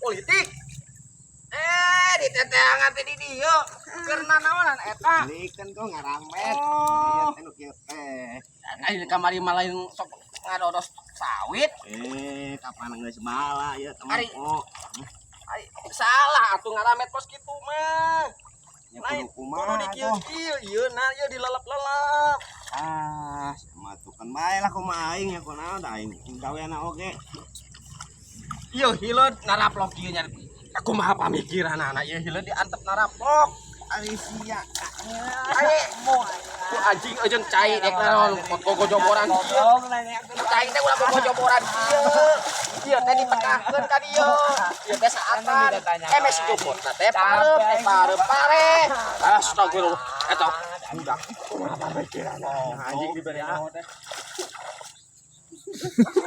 Politik. Diteteangan teh di dieu. Karena naonan eta? Ikan tuh ngaramet. Oh. Ieu teh teh. Ai kamari malain sok ngadodos sawit. Kapan geus bala ieu teman. Ari. Ai salah atuh ngaramet pos kitu mah. Lain kudu dikieu-kieu ieu nah ieu dilalap-lalap. Matukan bae lah kumaha aing ya kunaon da aing gaweana oge. Ieu hileud naraplok ieu nya. Kumaha pamikiran anak ieu hileud diantep naraplok. Ari sia. Ai ku anjing eujeun cai dek naon gojoboran ieu. Cai teh ulah gojoboran ieu. Ieu teh ditekahkeun ka dieu. Ieu teh saatan. Mes juput teh pareup pare. Astagfirullah. Eta budak. Kumaha pamikiran anjing dibere